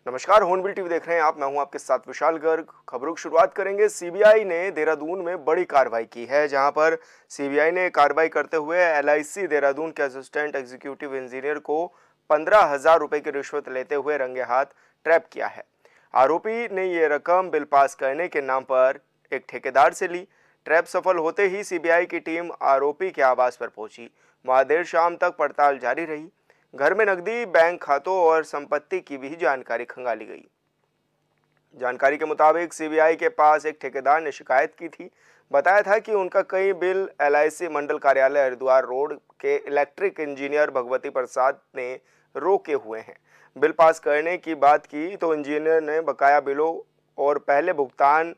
नमस्कार, hornbill TV देख रहे हैं आप। मैं हूं आपके साथ विशाल गर्ग। खबरों की शुरुआत करेंगे। सीबीआई ने देहरादून में बड़ी कार्रवाई की है, जहां पर सीबीआई ने कार्रवाई करते हुए एलआईसी देहरादून के असिस्टेंट एग्जीक्यूटिव इंजीनियर को 15,000 रुपए की रिश्वत लेते हुए रंगे हाथ ट्रैप किया है। आरोपी ने ये रकम बिल पास करने के नाम पर एक ठेकेदार से ली। ट्रैप सफल होते ही सीबीआई की टीम आरोपी के आवास पर पहुंची। वहां देर शाम तक पड़ताल जारी रही। घर में नकदी, बैंक खातों और संपत्ति की भी जानकारी खंगाली गई। जानकारी के मुताबिक सीबीआई के पास एक ठेकेदार ने शिकायत की थी। बताया था कि उनका कई बिल एलआईसी मंडल कार्यालय हरिद्वार रोड के इलेक्ट्रिक इंजीनियर भगवती प्रसाद ने रोके हुए हैं। बिल पास करने की बात की तो इंजीनियर ने बकाया बिलों और पहले भुगतान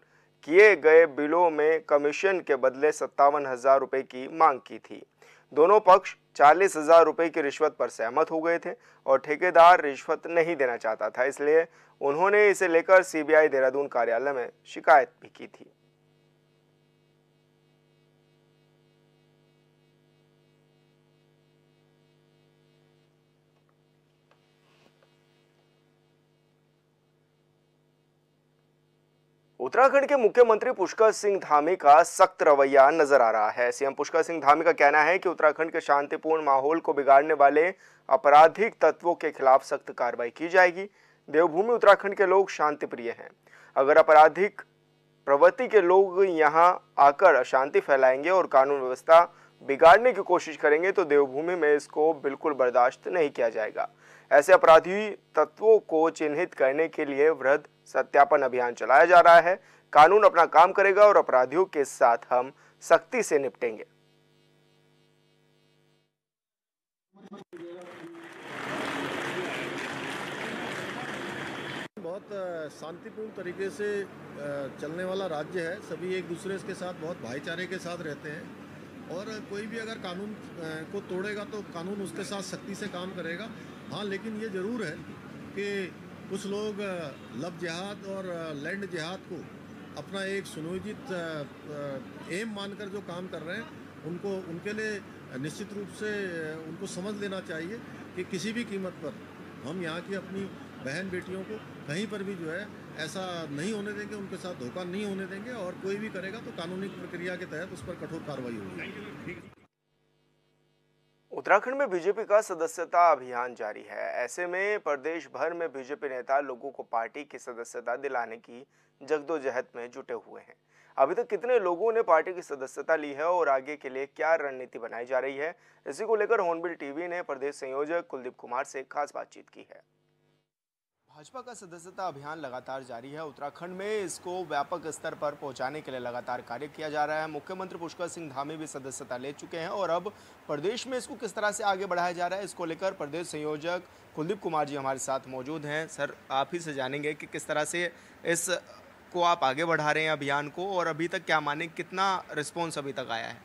किए गए बिलों में कमीशन के बदले 57,000 रुपए की मांग की थी। दोनों पक्ष 40,000 रुपए की रिश्वत पर सहमत हो गए थे और ठेकेदार रिश्वत नहीं देना चाहता था, इसलिए उन्होंने इसे लेकर सीबीआई देहरादून कार्यालय में शिकायत भी की थी। उत्तराखंड के मुख्यमंत्री पुष्कर सिंह धामी का सख्त रवैया नजर आ रहा है। सीएम पुष्कर सिंह धामी का कहना है कि उत्तराखंड के शांतिपूर्ण माहौल को बिगाड़ने वाले आपराधिक तत्वों के खिलाफ सख्त कार्रवाई की जाएगी। देवभूमि उत्तराखंड के लोग शांति प्रिय हैं। अगर आपराधिक प्रवृत्ति के लोग यहां आकर अशांति फैलाएंगे और कानून व्यवस्था बिगाड़ने की कोशिश करेंगे तो देवभूमि में इसको बिल्कुल बर्दाश्त नहीं किया जाएगा। ऐसे अपराधी तत्वों को चिन्हित करने के लिए वृहद सत्यापन अभियान चलाया जा रहा है। कानून अपना काम करेगा और अपराधियों के साथ हम सख्ती से निपटेंगे। बहुत शांतिपूर्ण तरीके से चलने वाला राज्य है। सभी एक दूसरे के साथ बहुत भाईचारे के साथ रहते हैं और कोई भी अगर कानून को तोड़ेगा तो कानून उसके साथ सख्ती से काम करेगा। हाँ, लेकिन ये ज़रूर है कि कुछ लोग लव जिहाद और लैंड जिहाद को अपना एक सुनियोजित एम मानकर जो काम कर रहे हैं, उनको उनके लिए निश्चित रूप से उनको समझ लेना चाहिए कि किसी भी कीमत पर हम यहाँ की अपनी बहन बेटियों को कहीं पर भी जो है ऐसा नहीं होने देंगे, उनके साथ धोखा नहीं होने देंगे और कोई भी करेगा तो कानूनी प्रक्रिया के तहत उस पर कठोर कार्रवाई होगी। उत्तराखंड में बीजेपी का सदस्यता अभियान जारी है। ऐसे में प्रदेश भर में बीजेपी नेता लोगों को पार्टी की सदस्यता दिलाने की जद्दोजहद में जुटे हुए हैं। अभी तक कितने लोगों ने पार्टी की सदस्यता ली है और आगे के लिए क्या रणनीति बनाई जा रही है, इसी को लेकर हॉर्नबिल टीवी ने प्रदेश संयोजक कुलदीप कुमार से खास बातचीत की है। भाजपा का सदस्यता अभियान लगातार जारी है। उत्तराखंड में इसको व्यापक स्तर पर पहुंचाने के लिए लगातार कार्य किया जा रहा है। मुख्यमंत्री पुष्कर सिंह धामी भी सदस्यता ले चुके हैं और अब प्रदेश में इसको किस तरह से आगे बढ़ाया जा रहा है, इसको लेकर प्रदेश संयोजक कुलदीप कुमार जी हमारे साथ मौजूद हैं। सर, आप ही से जानेंगे कि किस तरह से इसको आप आगे बढ़ा रहे हैं अभियान को, और अभी तक क्या माने कितना रिस्पॉन्स अभी तक आया है?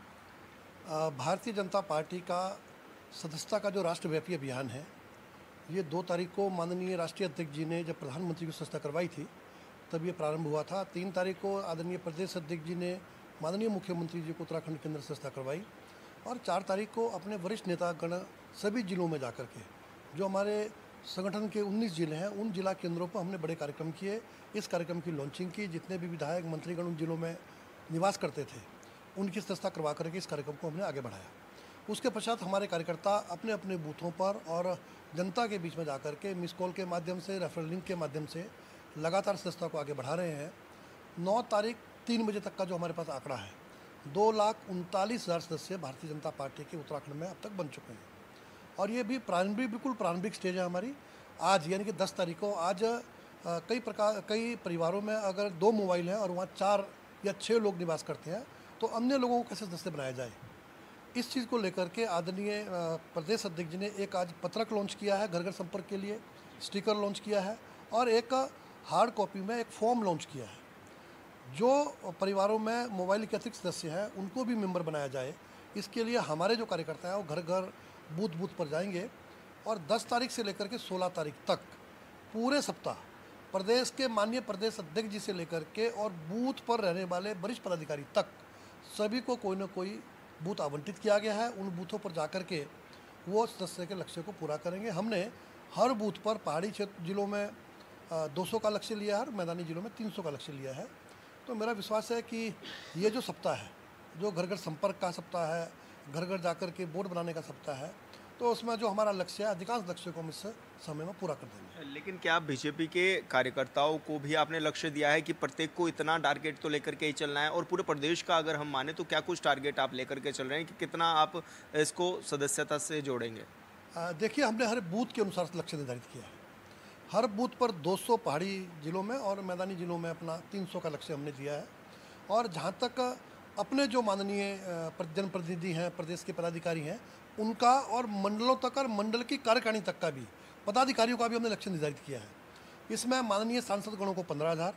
भारतीय जनता पार्टी का सदस्यता का जो राष्ट्रव्यापी अभियान है, ये 2 तारीख को माननीय राष्ट्रीय अध्यक्ष जी ने जब प्रधानमंत्री को सदस्यता करवाई थी तब ये प्रारंभ हुआ था। 3 तारीख को आदरणीय प्रदेश अध्यक्ष जी ने माननीय मुख्यमंत्री जी को उत्तराखंड के अंदर सदस्यता करवाई और 4 तारीख को अपने वरिष्ठ नेतागण सभी जिलों में जाकर के, जो हमारे संगठन के 19 जिले हैं, उन जिला केंद्रों पर हमने बड़े कार्यक्रम किए। इस कार्यक्रम की लॉन्चिंग की। जितने भी विधायक मंत्रीगण उन जिलों में निवास करते थे, उनकी सदस्यता करवा करके इस कार्यक्रम को हमने आगे बढ़ाया। उसके पश्चात हमारे कार्यकर्ता अपने अपने बूथों पर और जनता के बीच में जाकर के मिस कॉल के माध्यम से, रेफरल लिंक के माध्यम से लगातार सदस्यता को आगे बढ़ा रहे हैं। 9 तारीख 3 बजे तक का जो हमारे पास आंकड़ा है, 2,39,000 सदस्य भारतीय जनता पार्टी के उत्तराखंड में अब तक बन चुके हैं और ये भी बिल्कुल प्रारंभिक स्टेज है हमारी। आज यानी कि 10 तारीख को आज कई परिवारों में अगर 2 मोबाइल हैं और वहाँ 4 या 6 लोग निवास करते हैं तो अन्य लोगों को कैसे सदस्य बनाया जाए, इस चीज़ को लेकर के आदरणीय प्रदेश अध्यक्ष जी ने एक आज पत्रक लॉन्च किया है, घर घर संपर्क के लिए स्टिकर लॉन्च किया है और एक हार्ड कॉपी में एक फॉर्म लॉन्च किया है। जो परिवारों में मोबाइल के अतिरिक्त सदस्य हैं उनको भी मेंबर बनाया जाए, इसके लिए हमारे जो कार्यकर्ता हैं वो घर घर बूथ पर जाएंगे और 10 तारीख से लेकर के 16 तारीख तक पूरे सप्ताह प्रदेश के माननीय प्रदेश अध्यक्ष जी से लेकर के और बूथ पर रहने वाले वरिष्ठ पदाधिकारी तक सभी को कोई ना कोई बूथ आवंटित किया गया है। उन बूथों पर जाकर के वो सदस्य के लक्ष्य को पूरा करेंगे। हमने हर बूथ पर पहाड़ी क्षेत्र जिलों में 200 का लक्ष्य लिया है और मैदानी जिलों में 300 का लक्ष्य लिया है। तो मेरा विश्वास है कि ये जो सप्ताह है, जो घर घर संपर्क का सप्ताह है, घर घर जाकर के बोर्ड बनाने का सप्ताह है, तो उसमें जो हमारा लक्ष्य है, अधिकांश लक्ष्य को हम इस समय में पूरा कर देंगे। लेकिन क्या बीजेपी के कार्यकर्ताओं को भी आपने लक्ष्य दिया है कि प्रत्येक को इतना टारगेट तो लेकर के ही चलना है, और पूरे प्रदेश का अगर हम माने तो क्या कुछ टारगेट आप लेकर के चल रहे हैं कि कितना आप इसको सदस्यता से जोड़ेंगे? देखिए, हमने हर बूथ के अनुसार लक्ष्य निर्धारित किया है। हर बूथ पर 200 पहाड़ी जिलों में और मैदानी जिलों में अपना 300 का लक्ष्य हमने दिया है। और जहाँ तक अपने जो माननीय जनप्रतिनिधि हैं, प्रदेश के पदाधिकारी हैं, उनका और मंडलों तक और मंडल की कार्यकारिणी तक का भी, पदाधिकारियों का भी हमने लक्ष्य निर्धारित किया है। इसमें माननीय सांसद गणों को 15,000,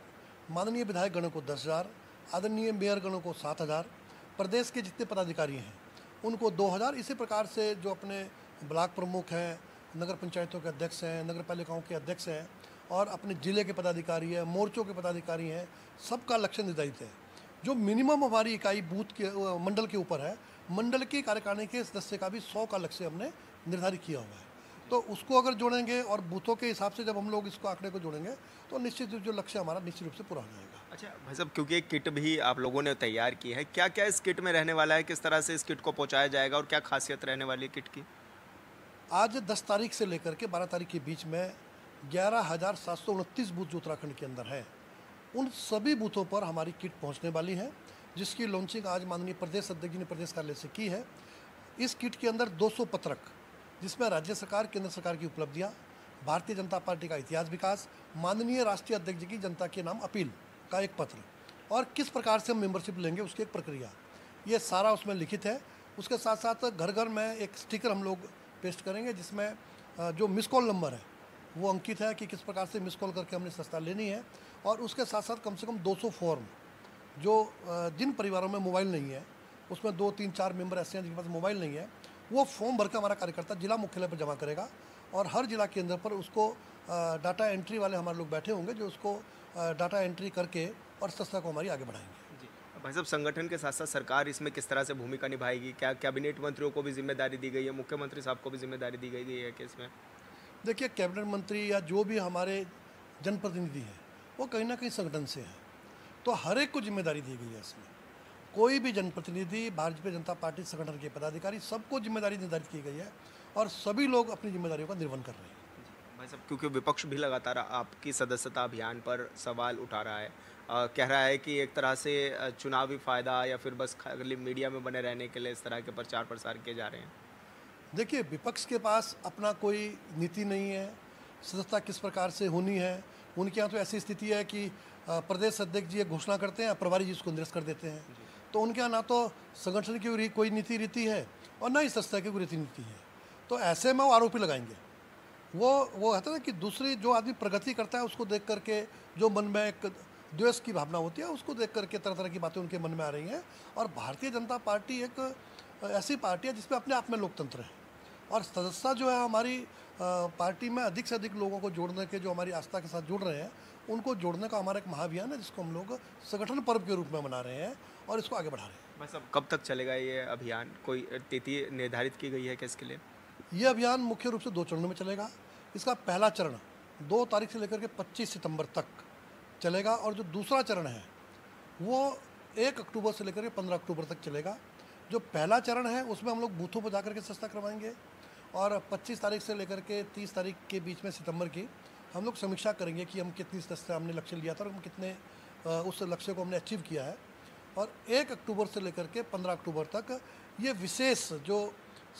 माननीय विधायक गणों को 10,000, आदरणीय मेयर गणों को 7,000, प्रदेश के जितने पदाधिकारी हैं उनको 2,000, इसी प्रकार से जो अपने ब्लॉक प्रमुख हैं, नगर पंचायतों के अध्यक्ष हैं, नगर पालिकाओं के अध्यक्ष हैं और अपने ज़िले के पदाधिकारी हैं, मोर्चों के पदाधिकारी हैं, सबका लक्ष्य निर्धारित है। जो मिनिमम हमारी इकाई बूथ के मंडल के ऊपर है, मंडल की कार्यकारिणी के सदस्य का भी 100 का लक्ष्य हमने निर्धारित किया हुआ है। तो उसको अगर जोड़ेंगे और बूथों के हिसाब से जब हम लोग इसको आंकड़े को जोड़ेंगे तो निश्चित जो लक्ष्य हमारा निश्चित रूप से पूरा हो जाएगा। अच्छा भाई साहब, क्योंकि एक किट भी आप लोगों ने तैयार की है, क्या क्या इस किट में रहने वाला है, किस तरह से इस किट को पहुंचाया जाएगा और क्या खासियत रहने वाली है किट की? आज 10 तारीख से लेकर के 12 तारीख के बीच में 11,729 बूथ जो उत्तराखंड के अंदर हैं, उन सभी बूथों पर हमारी किट पहुंचने वाली है, जिसकी लॉन्चिंग आज माननीय प्रदेश अध्यक्ष जी ने प्रदेश कार्यालय से की है। इस किट के अंदर 200 पत्रक, जिसमें राज्य सरकार, केंद्र सरकार की उपलब्धियां, भारतीय जनता पार्टी का इतिहास विकास, माननीय राष्ट्रीय अध्यक्ष जी की जनता के नाम अपील का एक पत्र और किस प्रकार से हम मेंबरशिप लेंगे उसकी एक प्रक्रिया, ये सारा उसमें लिखित है। उसके साथ साथ घर घर में एक स्टिकर हम लोग पेस्ट करेंगे, जिसमें जो मिस कॉल नंबर है वो अंकित है कि किस प्रकार से मिस कॉल करके हमने सस्ता लेनी है। और उसके साथ साथ कम से कम 200 फॉर्म, जो जिन परिवारों में मोबाइल नहीं है, उसमें 2, 3, 4 मेंबर ऐसे हैं जिनके पास मोबाइल नहीं है, वो फॉर्म भर के हमारा कार्यकर्ता जिला मुख्यालय पर जमा करेगा और हर जिला केंद्र पर उसको डाटा एंट्री वाले हमारे लोग बैठे होंगे जो उसको डाटा एंट्री करके और सस्ता को हमारी आगे बढ़ाएंगे। भाई साहब, संगठन के साथ साथ सरकार इसमें किस तरह से भूमिका निभाएगी? क्या कैबिनेट मंत्रियों को भी जिम्मेदारी दी गई है, मुख्यमंत्री साहब को भी जिम्मेदारी दी गई है कि इसमें? देखिए, कैबिनेट मंत्री या जो भी हमारे जनप्रतिनिधि हैं वो कहीं ना कहीं संगठन से हैं, तो हर एक को जिम्मेदारी दी गई है। इसमें कोई भी जनप्रतिनिधि, भारतीय जनता पार्टी संगठन के पदाधिकारी, सबको जिम्मेदारी निर्धारित की गई है और सभी लोग अपनी जिम्मेदारियों का निर्वहन कर रहे हैं। भाई साहब, क्योंकि विपक्ष भी लगातार आपकी सदस्यता अभियान पर सवाल उठा रहा है, कह रहा है कि एक तरह से चुनावी फ़ायदा या फिर बस खाली मीडिया में बने रहने के लिए इस तरह के प्रचार प्रसार किए जा रहे हैं। देखिए, विपक्ष के पास अपना कोई नीति नहीं है, सदस्यता किस प्रकार से होनी है। उनके यहाँ तो ऐसी स्थिति है कि प्रदेश अध्यक्ष जी घोषणा करते हैं, प्रभारी जी उसको निरस्त कर देते हैं। तो उनके यहाँ ना तो संगठन की कोई नीति रीति है और ना ही सदस्यता की कोई रीति नीति है। तो ऐसे में वो आरोपी लगाएंगे। वो कहते हैं कि दूसरी जो आदमी प्रगति करता है उसको देख करके जो मन में एक द्वेष की भावना होती है, उसको देख करके तरह तरह की बातें उनके मन में आ रही हैं। और भारतीय जनता पार्टी एक ऐसी पार्टी है जिसमें अपने आप में लोकतंत्र है और सदस्यता जो है हमारी पार्टी में अधिक से अधिक लोगों को जोड़ने के, जो हमारी आस्था के साथ जुड़ रहे हैं, उनको जोड़ने का हमारा एक महाअभियान है जिसको हम लोग संगठन पर्व के रूप में मना रहे हैं और इसको आगे बढ़ा रहे हैं। भाई साहब, कब तक चलेगा ये अभियान? कोई तिथि निर्धारित की गई है क्या इसके लिए? ये अभियान मुख्य रूप से 2 चरणों में चलेगा। इसका पहला चरण 2 तारीख से लेकर के 25 सितंबर तक चलेगा और जो दूसरा चरण है वो 1 अक्टूबर से लेकर के 15 अक्टूबर तक चलेगा। जो पहला चरण है उसमें हम लोग बूथों पर जाकर के सस्ता करवाएंगे और 25 तारीख से लेकर के 30 तारीख के बीच में सितंबर की हम लोग समीक्षा करेंगे कि हम कितनी सस्ता हमने लक्ष्य लिया था और हम कितने उस लक्ष्य को हमने अचीव किया है। और 1 अक्टूबर से लेकर के 15 अक्टूबर तक ये विशेष जो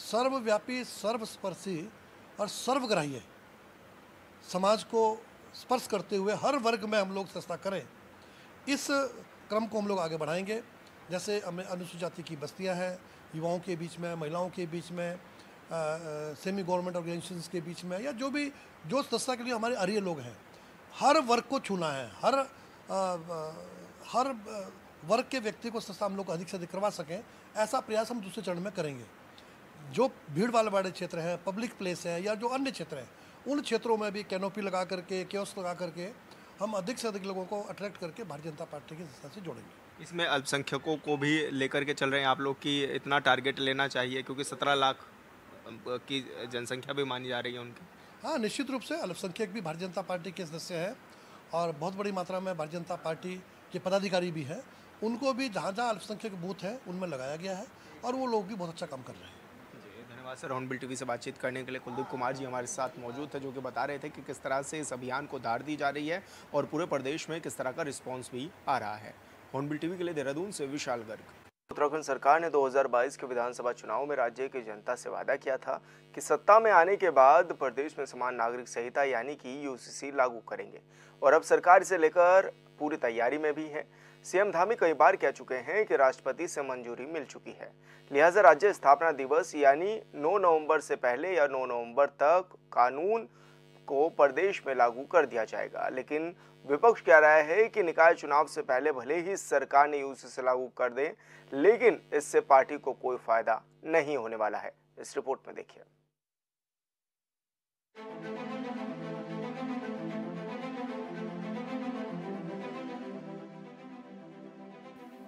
सर्वव्यापी, सर्वस्पर्शी और सर्वग्राह्य समाज को स्पर्श करते हुए हर वर्ग में हम लोग सस्ता करें, इस क्रम को हम लोग आगे बढ़ाएंगे। जैसे हमें अनुसूचित जाति की बस्तियां हैं, युवाओं के बीच में, महिलाओं के बीच में, सेमी गवर्नमेंट ऑर्गेनाइजेशंस के बीच में, या जो सस्ता के लिए हमारे अरिय लोग हैं, हर वर्ग को छूना है। हर वर्ग के व्यक्ति को सस्ता हम लोग अधिक से अधिक करवा सकें, ऐसा प्रयास हम दूसरे चरण में करेंगे। जो भीड़ वाले क्षेत्र हैं, पब्लिक प्लेस है या जो अन्य क्षेत्र हैं, उन क्षेत्रों में भी कैनोपी लगा करके, कियोस्क लगा करके हम अधिक से अधिक लोगों को अट्रैक्ट करके भारतीय जनता पार्टी की संस्था से जोड़ेंगे। इसमें अल्पसंख्यकों को भी लेकर के चल रहे हैं आप लोग कि इतना टारगेट लेना चाहिए, क्योंकि 17 लाख की जनसंख्या भी मानी जा रही है उनकी? हाँ, निश्चित रूप से अल्पसंख्यक भी भारतीय जनता पार्टी के सदस्य हैं और बहुत बड़ी मात्रा में भारतीय जनता पार्टी के पदाधिकारी भी हैं। उनको भी जहाँ जहाँ अल्पसंख्यक बूथ है उनमें लगाया गया है और वो लोग भी बहुत अच्छा काम कर रहे हैं। जी, धन्यवाद सर। हॉर्नबिल टीवी से बातचीत करने के लिए कुलदीप कुमार जी हमारे साथ मौजूद थे, जो कि बता रहे थे कि किस तरह से इस अभियान को दाद दी जा रही है और पूरे प्रदेश में किस तरह का रिस्पॉन्स भी आ रहा है। हॉर्नबिल टीवी के लिए देहरादून से विशाल गर्ग। उत्तराखंड सरकार ने 2022 के विधानसभा चुनाव में राज्य की जनता से वादा किया था कि सत्ता में आने के बाद प्रदेश में समान नागरिक संहिता यानी कि यूसीसी लागू करेंगे और अब सरकार इसे लेकर पूरी तैयारी में भी है। सीएम धामी कई बार कह चुके हैं कि राष्ट्रपति से मंजूरी मिल चुकी है, लिहाजा राज्य स्थापना दिवस यानी 9 नवंबर से पहले या 9 नवंबर तक कानून को प्रदेश में लागू कर दिया जाएगा। लेकिन विपक्ष कह रहा है कि निकाय चुनाव से पहले भले ही सरकार ने यूसीसी लागू कर दे, लेकिन इससे पार्टी को कोई फायदा नहीं होने वाला है। इस रिपोर्ट में देखिए।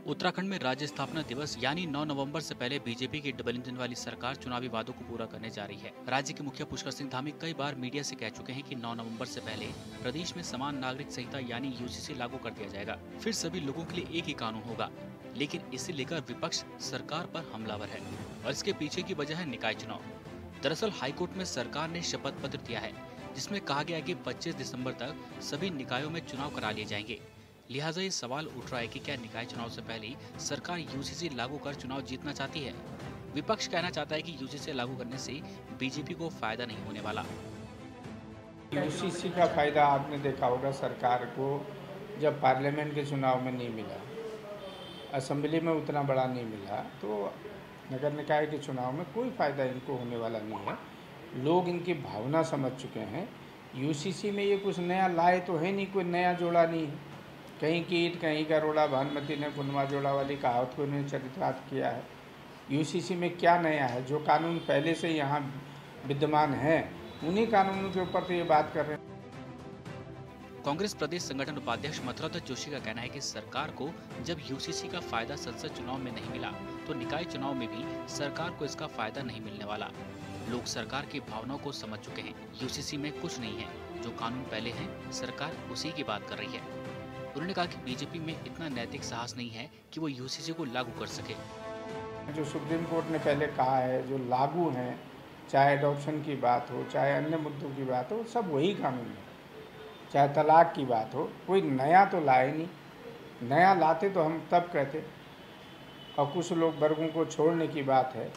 उत्तराखंड में राज्य स्थापना दिवस यानी 9 नवंबर से पहले बीजेपी की डबल इंजन वाली सरकार चुनावी वादों को पूरा करने जा रही है। राज्य के मुखिया पुष्कर सिंह धामी कई बार मीडिया से कह चुके हैं कि 9 नवंबर से पहले प्रदेश में समान नागरिक संहिता यानी यूसीसी लागू कर दिया जाएगा, फिर सभी लोगों के लिए एक ही कानून होगा। लेकिन इसे लेकर विपक्ष सरकार पर हमलावर है और इसके पीछे की वजह है निकाय चुनाव। दरअसल हाईकोर्ट में सरकार ने शपथ पत्र दिया है, जिसमें कहा गया है कि 25 दिसंबर तक सभी निकायों में चुनाव करा लिए जाएंगे। लिहाजा ये सवाल उठ रहा है कि क्या निकाय चुनाव से पहले सरकार यूसीसी लागू कर चुनाव जीतना चाहती है। विपक्ष कहना चाहता है कि यूसीसी लागू करने से बीजेपी को फायदा नहीं होने वाला। यूसीसी का फायदा आपने देखा होगा सरकार को जब पार्लियामेंट के चुनाव में नहीं मिला, असेंबली में उतना बड़ा नहीं मिला, तो नगर निकाय के चुनाव में कोई फायदा इनको होने वाला नहीं है। लोग इनकी भावना समझ चुके हैं। यूसीसी में ये कुछ नया लाए तो है नहीं, कोई नया जोड़ा नहीं है। कहीं की ईंट कहीं का रोड़ा, भानुमति ने कुनवा जोड़ा वाली कहावत को इन्होंने चरितार्थ किया है। यूसीसी में क्या नया है? जो कानून पहले से यहाँ विद्यमान है उन्हीं कानूनों के ऊपर तो ये बात कर रहे हैं। कांग्रेस प्रदेश संगठन उपाध्यक्ष मथुरादत्त जोशी का कहना है कि सरकार को जब यूसीसी का फायदा संसद चुनाव में नहीं मिला, तो निकाय चुनाव में भी सरकार को इसका फायदा नहीं मिलने वाला। लोग सरकार की भावनाओं को समझ चुके हैं। यूसीसी में कुछ नहीं है, जो कानून पहले है सरकार उसी की बात कर रही है। उन्होंने कहा कि बीजेपी में इतना नैतिक साहस नहीं है कि वो यूसीसी को लागू कर सके। जो सुप्रीम कोर्ट ने पहले कहा है, जो लागू है, चाहे अडॉप्शन की बात हो, चाहे अन्य मुद्दों की बात हो, सब वही कानून है। चाहे तलाक की बात हो, कोई नया तो लाए नहीं। नया लाते तो हम तब कहते। और कुछ लोग वर्गों को छोड़ने की बात है,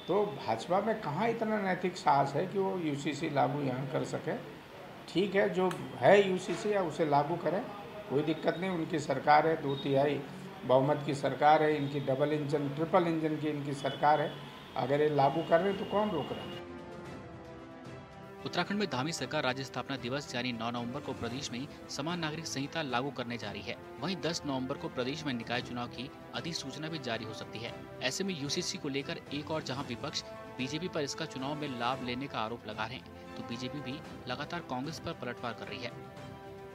तो भाजपा में कहाँ इतना नैतिक साहस है कि वो यूसीसी लागू यहाँ कर सके। ठीक है, जो है यूसीसी या उसे लागू करें, कोई दिक्कत नहीं। उनकी सरकार है, 2/3 बहुमत की सरकार है, इनकी डबल इंजन ट्रिपल इंजन की इनकी सरकार है। अगर ये लागू कर रहे हैं तो कौन रोक रहा है? उत्तराखंड में धामी सरकार राज्य स्थापना दिवस यानी 9 नवंबर को प्रदेश में समान नागरिक संहिता लागू करने जा रही है। वहीं 10 नवंबर को प्रदेश में निकाय चुनाव की अधिसूचना भी जारी हो सकती है। ऐसे में यूसीसी को लेकर एक और जहां विपक्ष बीजेपी पर इसका चुनाव में लाभ लेने का आरोप लगा रहे हैं, तो बीजेपी भी लगातार कांग्रेस पर पलटवार कर रही है।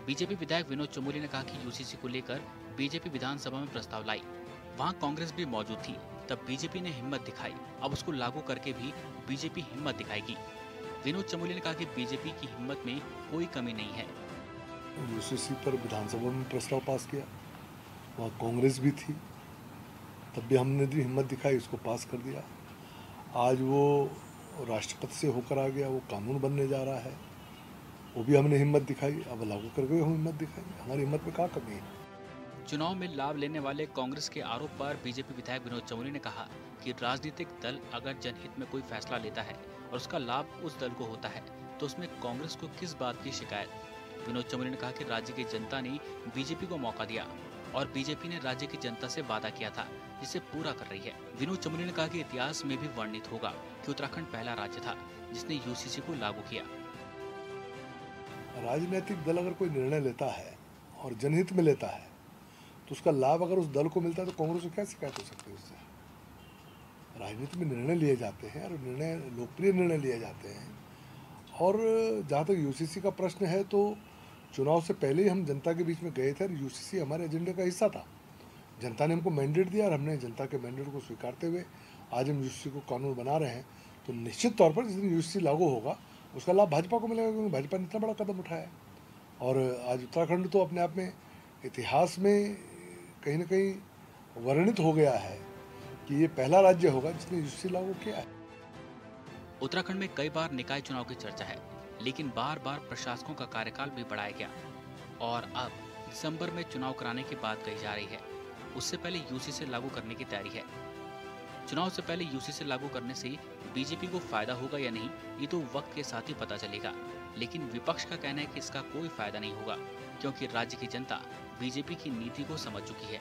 बीजेपी विधायक विनोद चमोली ने कहा कि यूसीसी को लेकर बीजेपी विधानसभा में प्रस्ताव लाई, वहां कांग्रेस भी मौजूद थी, तब बीजेपी ने हिम्मत दिखाई। अब उसको लागू करके भी बीजेपी हिम्मत दिखाएगी। विनोद चमोली ने कहा कि बीजेपी की हिम्मत में कोई कमी नहीं है। यूसीसी पर विधानसभा में प्रस्ताव पास किया, वहाँ कांग्रेस भी थी, तब भी हमने हिम्मत दिखाई, उसको पास कर दिया। आज वो राष्ट्रपति से होकर आ गया, वो कानून बनने जा रहा है, वो भी हमने हिम्मत दिखाई। अब लागू करके हम हिम्मत दिखाएंगे, हमारी हिम्मत में क्या कमी है? चुनाव में लाभ लेने वाले कांग्रेस के आरोप पर बीजेपी विधायक विनोद चमोली ने कहा कि राजनीतिक दल अगर जनहित में कोई फैसला लेता है और उसका लाभ उस दल को होता है, तो उसमें कांग्रेस को किस बात की शिकायत। विनोद चमोली ने कहा कि राज्य की जनता ने बीजेपी को मौका दिया और बीजेपी ने राज्य की जनता से वादा किया था, जिसे पूरा कर रही है। विनोद चमोली ने कहा कि इतिहास में भी वर्णित होगा कि उत्तराखंड पहला राज्य था जिसने यूसीसी को लागू किया। राजनीतिक दल अगर कोई निर्णय लेता है और जनहित में लेता है, तो उसका लाभ अगर उस दल को मिलता है, तो कांग्रेस को क्या शिकायत हो सकती है उससे? राजनीति में निर्णय लिए जाते हैं और निर्णय लोकप्रिय निर्णय लिए जाते हैं। और जहाँ तक यूसीसी का प्रश्न है, तो चुनाव से पहले ही हम जनता के बीच में गए थे और यूसीसी हमारे एजेंडे का हिस्सा था। जनता ने हमको मैंडेट दिया और हमने जनता के मैंडेट को स्वीकारते हुए आज हम यूसीसी को कानून बना रहे हैं। तो निश्चित तौर पर जिस दिन यूसीसी लागू होगा, उसका लाभ भाजपा को मिलेगा, क्योंकि भाजपा ने इतना बड़ा कदम उठाया है। और आज उत्तराखंड तो अपने आप में इतिहास में कहीं ना कहीं वर्णित हो गया है कि ये पहला राज्य होगा जिसने यूसीसी लागू किया है। उत्तराखंड में कई बार निकाय चुनाव की चर्चा है, लेकिन बार बार प्रशासकों का कार्यकाल भी बढ़ाया गया और अब दिसंबर में चुनाव कराने की बात कही जा रही है। उससे पहले यूसीसी लागू करने की तैयारी है। चुनाव से पहले यूसीसी लागू करने से बीजेपी को फायदा होगा या नहीं, ये तो वक्त के साथ ही पता चलेगा। लेकिन विपक्ष का कहना है कि इसका कोई फायदा नहीं होगा, क्योंकि राज्य की जनता बीजेपी की नीति को समझ चुकी है।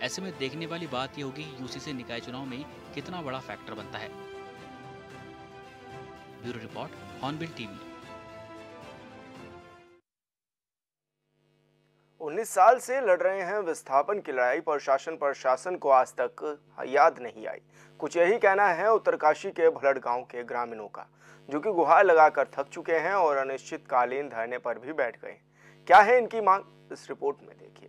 ऐसे में देखने वाली बात ये होगी कि यूसीसी निकाय चुनाव में कितना बड़ा फैक्टर बनता है। Bureau report, hornbill TV. 19 साल से लड़ रहे हैं विस्थापन की लड़ाई पर प्रशासन को आज तक याद नहीं आई। कुछ यही कहना है उत्तरकाशी के भलड़ गांव के ग्रामीणों का, जो कि गुहार लगाकर थक चुके हैं और अनिश्चितकालीन धरने पर भी बैठ गए। क्या है इनकी मांग, इस रिपोर्ट में देखिए।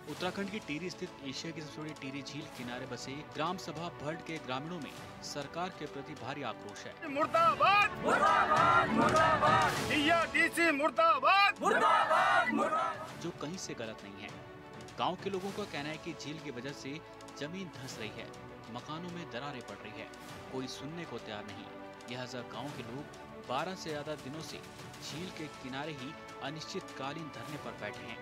उत्तराखंड की टिहरी स्थित एशिया की सबसे बड़ी टिहरी झील किनारे बसे ग्राम सभा भल्ड के ग्रामीणों में सरकार के प्रति भारी आक्रोश है। मुर्दाबाद मुर्दाबाद मुर्दाबाद, डीसी मुर्दाबाद मुर्दाबाद मुर्दाबाद, जो कहीं से गलत नहीं है। गांव के लोगों का कहना है कि झील की वजह से जमीन धंस रही है, मकानों में दरारें पड़ रही है, कोई सुनने को तैयार नहीं। लिहाजा गांव के लोग 12 से ज्यादा दिनों से झील के किनारे ही अनिश्चितकालीन धरने पर बैठे हैं।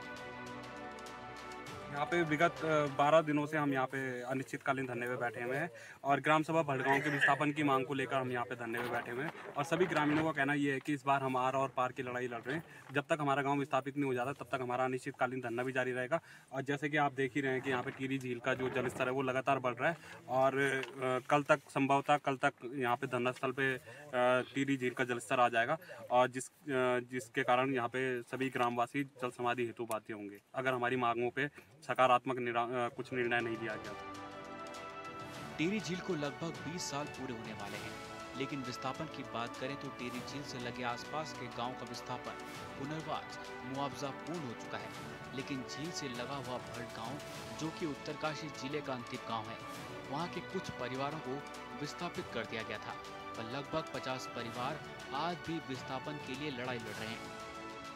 यहाँ पे विगत 12 दिनों से हम यहाँ पे अनिश्चितकालीन धरने पे बैठे हुए हैं और ग्राम सभा भड़गांव के विस्थापन की मांग को लेकर हम यहाँ पे धरने पे बैठे हुए हैं। और सभी ग्रामीणों का कहना ये है कि इस बार हम आर और पार की लड़ाई लड़ रहे हैं। जब तक हमारा गांव विस्थापित नहीं हो जाता तब तक हमारा अनिश्चितकालीन धरना भी जारी रहेगा। और जैसे कि आप देख ही रहे हैं कि यहाँ पे टिहरी झील का जो जलस्तर है वो लगातार बढ़ रहा है और कल तक संभवतः यहाँ पे धरना स्थल पे टिहरी झील का जलस्तर आ जाएगा और जिसके कारण यहाँ पे सभी ग्रामवासी जल समाधि हेतु बाध्य होंगे अगर हमारी मांगों पे सकारात्मक कुछ निर्णय नहीं लिया गया। टिहरी झील को लगभग 20 साल पूरे होने वाले हैं, लेकिन विस्थापन की बात करें तो टिहरी झील से लगे आसपास के गांव का विस्थापन पुनर्वास मुआवजा पूर्ण हो चुका है। लेकिन झील से लगा हुआ भल्ड गांव, जो कि उत्तरकाशी जिले का अंतिम गांव है, वहां के कुछ परिवारों को विस्थापित कर दिया गया था, पर लगभग 50 परिवार आज भी विस्थापन के लिए लड़ाई लड़ रहे हैं।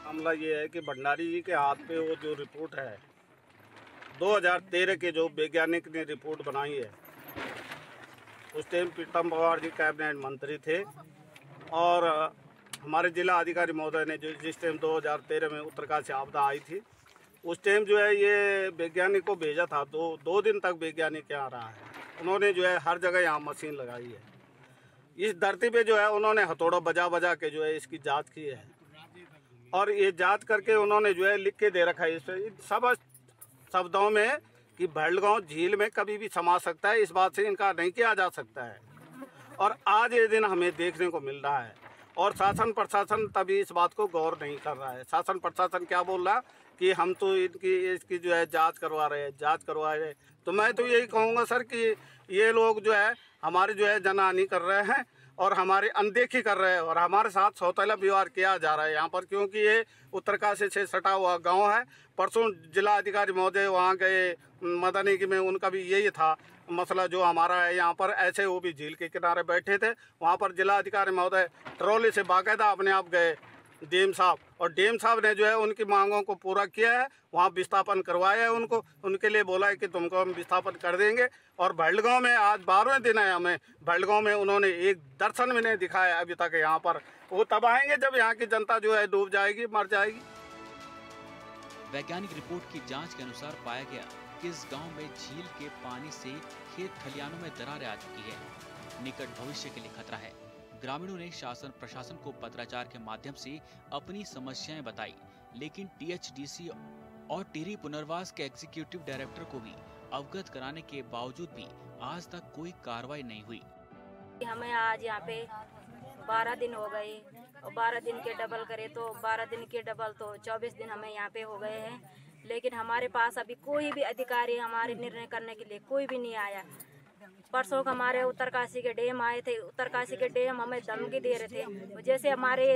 मामला ये है कि भंडारी जी के हाथ पे वो जो रिपोर्ट है 2013 के जो वैज्ञानिक ने रिपोर्ट बनाई है, उस टाइम प्रीतम पवार जी कैबिनेट मंत्री थे और हमारे जिला अधिकारी महोदय ने जिस टाइम 2013 में उत्तरकाशी आपदा आई थी उस टाइम जो है ये वैज्ञानिक को भेजा था। दो दिन तक वैज्ञानिक यहाँ रहा है। उन्होंने जो है हर जगह यहाँ मशीन लगाई है। इस धरती पे जो है उन्होंने हथौड़ा बजा के जो है इसकी जाँच की है और ये जाँच करके उन्होंने जो है लिख के दे रखा है इस सब शब्दों में कि भल्डगांव झील में कभी भी समा सकता है। इस बात से इनकार नहीं किया जा सकता है और आज ये दिन हमें देखने को मिल रहा है और शासन प्रशासन तभी इस बात को गौर नहीं कर रहा है। शासन प्रशासन क्या बोल रहा कि हम तो इसकी जो है जांच करवा रहे हैं। तो मैं तो यही कहूँगा सर कि ये लोग जो है हमारी जो है जनहानि कर रहे हैं और हमारी अनदेखी कर रहे हैं और हमारे साथ सौतेला व्यवहार किया जा रहा है यहाँ पर, क्योंकि ये उत्तरकाशी से सटा हुआ गांव है। परसों जिला अधिकारी महोदय वहाँ गए मदनी की में, उनका भी यही था मसला जो हमारा है यहाँ पर। ऐसे वो भी झील के किनारे बैठे थे, वहाँ पर जिला अधिकारी महोदय ट्रॉली से बाकायदा अपने आप गए डीएम साहब और डीएम साहब ने जो है उनकी मांगों को पूरा किया है। वहाँ विस्थापन करवाया है उनको, उनके लिए बोला है कि तुमको हम विस्थापन कर देंगे। और भल्डगांव में आज 12वें दिन है हमें, भल्डगांव में उन्होंने एक दर्शन भी नहीं दिखाया अभी तक यहाँ पर। वो तब आएंगे जब यहाँ की जनता जो है डूब जाएगी, मर जाएगी। वैज्ञानिक रिपोर्ट की जांच के अनुसार पाया गया कि इस गांव में झील के पानी से खेत खलियानों में दरारें आ चुकी है। निकट भविष्य के लिए खतरा है। ग्रामीणों ने शासन प्रशासन को पत्राचार के माध्यम से अपनी समस्याएं बताई, लेकिन टीएचडीसी और टिहरी पुनर्वास के एग्जीक्यूटिव डायरेक्टर को भी अवगत कराने के बावजूद भी आज तक कोई कार्रवाई नहीं हुई। हमें आज यहाँ पे 12 दिन हो गए और 12 दिन के डबल करे तो 12 दिन के डबल तो 24 दिन हमें यहाँ पे हो गए हैं, लेकिन हमारे पास अभी कोई भी अधिकारी हमारे निर्णय करने के लिए कोई भी नहीं आया। परसों हमारे उत्तरकाशी के डैम आए थे, उत्तरकाशी के डैम हमें धमकी दे रहे थे। जैसे हमारे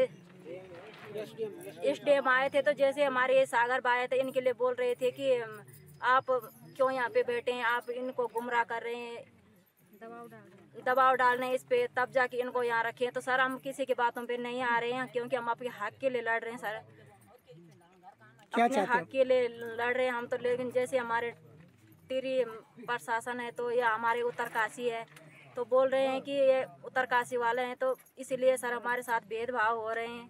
इस डैम आए थे तो जैसे हमारे सागर भाई थे, इनके लिए बोल रहे थे कि आप क्यों यहाँ पे बैठे हैं, आप इनको गुमराह कर रहे हैं, दबाव डाल रहे हैं इस पे, तब जाके इनको यहाँ रखे हैं। तो सर हम किसी की बातों पे नहीं आ रहे हैं, क्योंकि हम आपके हक के लिए लड़ रहे हैं सर, अपने हक के लिए लड़ रहे हैं हम तो। लेकिन जैसे हमारे टिहरी प्रशासन है तो या हमारे उत्तरकाशी है तो बोल रहे हैं कि ये उत्तरकाशी वाले हैं, तो इसीलिए सर हमारे साथ भेदभाव हो रहे हैं।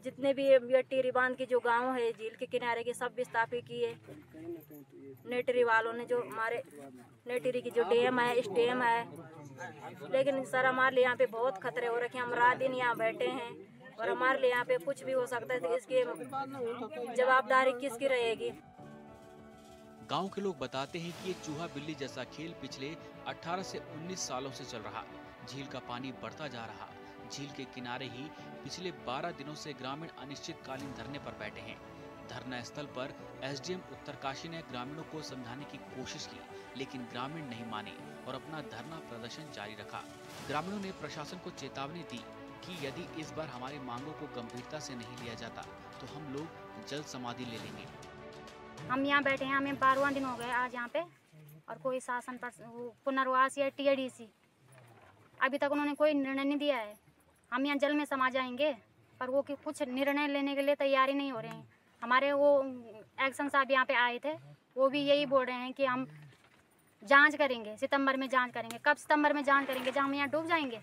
जितने भी ये टिहरी बांध के जो गांव है झील के किनारे के सब विस्थापित किए नेटरी वालों ने, जो हमारे नेटरी की जो डैम है, इस डैम है। लेकिन सर हमारे लिए यहाँ पे बहुत खतरे हो रखे हैं, हम रात दिन यहाँ बैठे हैं और हमारे लिए यहाँ पे कुछ भी हो सकता है, तो इसकी जवाबदारी किसकी रहेगी। गांव के लोग बताते हैं कि ये चूहा बिल्ली जैसा खेल पिछले 18 से 19 सालों से चल रहा। झील का पानी बढ़ता जा रहा। झील के किनारे ही पिछले 12 दिनों से ग्रामीण अनिश्चितकालीन धरने पर बैठे हैं। धरना स्थल पर एसडीएम उत्तरकाशी ने ग्रामीणों को समझाने की कोशिश की, लेकिन ग्रामीण नहीं माने और अपना धरना प्रदर्शन जारी रखा। ग्रामीणों ने प्रशासन को चेतावनी दी कि यदि इस बार हमारी मांगों को गंभीरता से नहीं लिया जाता तो हम लोग जल्द समाधि ले लेंगे। हम यहाँ बैठे हैं, हमें 12वां दिन हो गए आज यहाँ पे, और कोई शासन पर पुनर्वास या टीएडीसी अभी तक उन्होंने कोई निर्णय नहीं दिया है। हम यहाँ जल में समा जाएंगे, पर वो कि कुछ निर्णय लेने के लिए तैयारी नहीं हो रहे हैं। हमारे वो एक्शन साहब यहाँ पे आए थे, वो भी यही बोल रहे हैं कि हम जांच करेंगे, सितंबर में जांच करेंगे। कब सितंबर में जांच करेंगे, जब हम यहाँ डूब जाएंगे।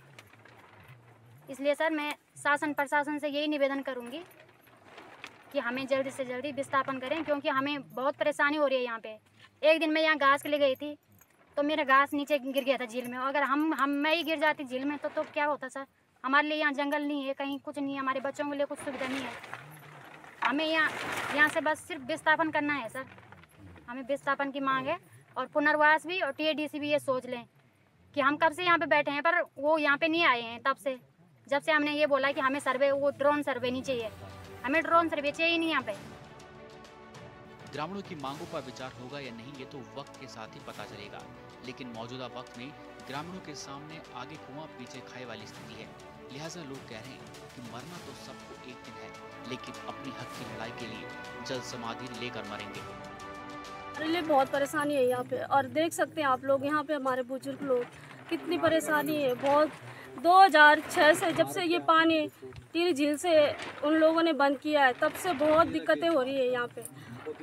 इसलिए सर मैं शासन प्रशासन से यही निवेदन करूँगी कि हमें जल्दी से जल्दी विस्थापन करें, क्योंकि हमें बहुत परेशानी हो रही है यहाँ पे। एक दिन मैं यहाँ घास के लिए गई थी तो मेरा घास नीचे गिर गया था झील में। अगर मैं ही गिर जाती झील में तो क्या होता सर। हमारे लिए यहाँ जंगल नहीं है, कहीं कुछ नहीं है, हमारे बच्चों के लिए कुछ सुविधा नहीं है। हमें यहाँ से बस सिर्फ विस्थापन करना है सर। हमें विस्थापन की मांग है, और पुनर्वास भी, और टीएडीसी भी ये सोच लें कि हम कब से यहाँ पे बैठे हैं, पर वो यहाँ पे नहीं आए हैं तब से, जब से हमने ये बोला कि हमें सर्वे, वो ड्रोन सर्वे नहीं चाहिए, हमें ड्रोन सर्वे चाहिए नहीं यहाँ पे। ग्रामीणों की मांगों पर विचार होगा या नहीं, ये तो वक्त के साथ ही पता चलेगा। लेकिन मौजूदा वक्त में ग्रामीणों के सामने आगे कुआं पीछे खाए वाली स्थिति है। लिहाजा लोग कह रहे हैं कि मरना तो सबको एक दिन है, लेकिन अपनी हक की लड़ाई के लिए जल्द समाधि लेकर मरेंगे। हमारे लिए बहुत परेशानी है यहाँ पे, और देख सकते हैं आप लोग यहाँ पे हमारे बुजुर्ग लोग कितनी परेशानी है। बहुत 2006 से जब से ये पानी टिहरी झील से उन लोगों ने बंद किया है, तब से बहुत दिक्कतें हो रही है यहाँ पे।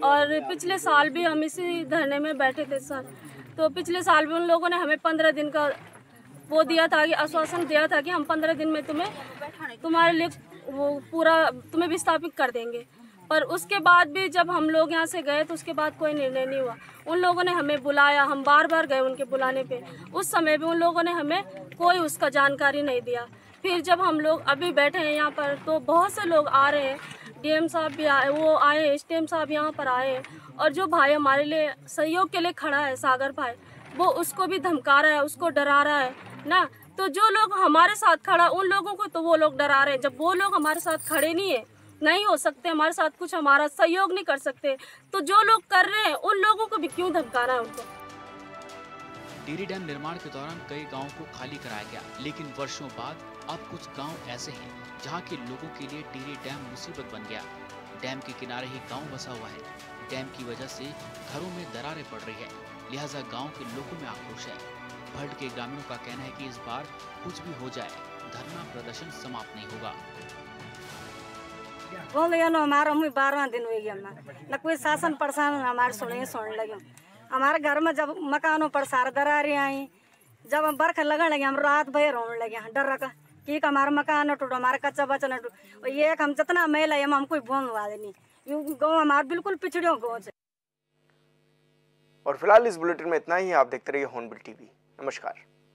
और पिछले साल भी हम इसी धरने में बैठे थे सर, तो पिछले साल भी उन लोगों ने हमें 15 दिन का वो दिया था, कि आश्वासन दिया था कि हम 15 दिन में तुम्हारे लिए वो पूरा तुम्हें विस्थापित कर देंगे। पर उसके बाद भी जब हम लोग यहाँ से गए तो उसके बाद कोई निर्णय नहीं हुआ। उन लोगों ने हमें बुलाया, हम बार बार गए उनके बुलाने पे, उस समय भी उन लोगों ने हमें कोई उसका जानकारी नहीं दिया। फिर जब हम लोग अभी बैठे हैं यहाँ पर तो बहुत से लोग आ रहे हैं, डीएम साहब भी आए, वो आए, एसडीएम साहब यहाँ पर आए, और जो भाई हमारे लिए सहयोग के लिए खड़ा है सागर भाई, वो उसको भी धमका रहा है, उसको डरा रहा है ना। तो जो लोग हमारे साथ खड़ा, उन लोगों को तो वो लोग डरा रहे हैं। जब वो लोग हमारे साथ खड़े नहीं हो सकते, हमारे साथ कुछ हमारा सहयोग नहीं कर सकते, तो जो लोग कर रहे हैं उन लोगों को भी क्यों धमकाना है उनको। टिहरी डैम निर्माण के दौरान कई गांवों को खाली कराया गया, लेकिन वर्षों बाद अब कुछ गांव ऐसे हैं जहां के लोगों के लिए टिहरी डैम मुसीबत बन गया। डैम के किनारे ही गांव बसा हुआ है। डैम की वजह से घरों में दरारें पड़ रही है, लिहाजा गांव के लोगों में आक्रोश है। भल्ट के ग्रामीणों का कहना है कि इस बार कुछ भी हो जाए, धरना प्रदर्शन समाप्त नहीं होगा। हो गया ना, हमारा 12वां दिन हो गया ना, कोई शासन प्रशासन हमारे सुन लगे। हमारे घर में जब मकानों पर सार दरारें आई, जब हम बरखा लगने लगे, हम रात भर रोने लगे डर रखा कि हमारा मकान न टूटो, हमारा कच्चा बच्चा न टूटो। और ये हम जितना मेल है हम कोई भूम वाले नहीं, गाँव हमारा बिल्कुल पिछड़ियों गाँव से। और फिलहाल इस बुलेटिन में इतना ही। आप देखते रहिए हॉर्नबिल टीवी। नमस्कार।